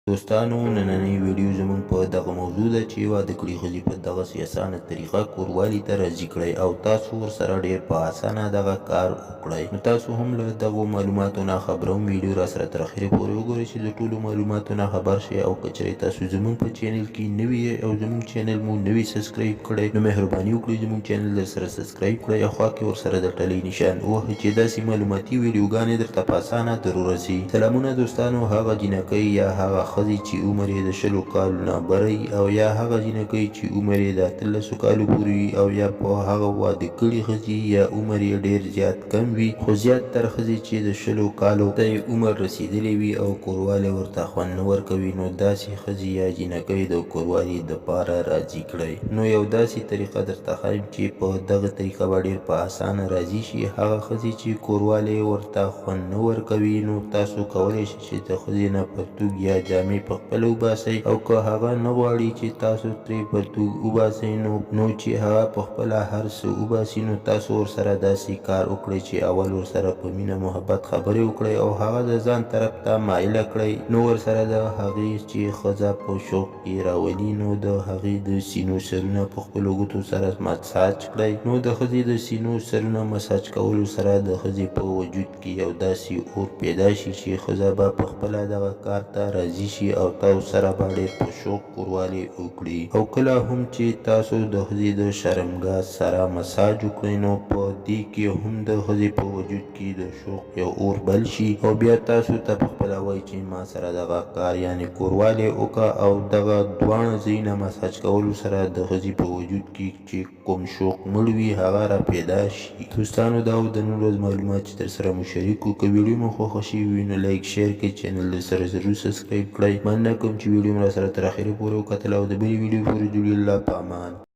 دوستانو نننۍ ویډیو زموږ په دغه موضوع ده چې واده کړې ښځې په دغسې اسانه طریقه کوروالي ته راضي کړئ او تاسو ورسره ډېر په اسانه دغه کار وکړئ. نو تاسو هم له دغو معلوماتو نه خبر وم، ویډیو راسره تر اخره پورې وګورئ چې د ټولو معلوماتو نه خبر شئ. او که چېرې تاسو زموږ په چینل کې نوي یې او زموږ چینل مو نوي سبسکرایب کړی، نو مهرباني وکړئ زموږ چینل درسره سبسکرایب کړئ او خوا کې ورسره د ټلۍ نشان ووهئ چې داسې معلوماتي ویډیوګانې درته په اسانه در ورسي. سلامونه دوستانو، هغه جینکۍ یا هغه ښځې چې عمر یې د 20 کالو نه بری، او یا هغه جینکۍ چې عمر یې د 18 کالو پورې وي، او یا په هغه واده کړې ښځې یا عمر یې ډېر زیات کم وي، خو زیاتره ښځې چې د 20 کالو ته عمر رسېدلی وي او کوروالی ورته خوند نه ورکوي، نو داسې ښځې یا جینکۍ د کوروالي دپاره راضي کړئ. نو یو داسې طریقه درته ښایم چې په دغه طریقه به ډېر په اسانه راضي شي. هغه ښځې چې کوروالی ورته خوند نه ورکوي، نو تاسو کولی شئ چې د ښځې نه پرتوګ یا جامې پخپله وباسئ، او که هغه نه غواړي چې تاسو ترې پرتوګ وباسئ، نو چې هغه پخپله هر څه وباسي، نو تاسو ورسره داسې کار وکړئ چې اول ورسره په مینه محبت خبرې وکړئ او هغه د ځان طرف ته مایله کړئ. نو ورسره د هغې چې ښځه په شوق کې راولي، نو د هغې د سینو سرونه په خپلو ګوتو سره مساج کړئ. نو د ښځې د سینو سرونه مساج کولو سره د ښځې په وجود کې یو داسې اور پیدا شي چې ښځه به پخپله دغه کار ته راضي شي او تاسو سره به ډېر په شوق کوروالی وکړي. او کله هم چې تاسو د ښځې د شرمګاه سره مساج وکړئ، نو په دې کې هم د ښځې په وجود کې د شوق یو اور بل شي، او بیا تاسو ته پخپله وایي چې ما سره دغه کار یعنې کوروالی وکړه، او دغه دواړه ځایونه مساج کولو سره د ښځې په وجود کې چې کوم شوق مړ وي هغه را پیدا شي. دوستانو، دا و د نن ورځ معلومات چې درسره مو شریک کړو. که ویډیو مو خوښه شوې وي نو لایک شیر کړئ، چینل درسره ضرور سبسکرایب کړئ. مننه کوم چې ویډیو مو راسره تر اخره پورې وکتله او د بلې ویډیو پورې جوړې. الله په امان.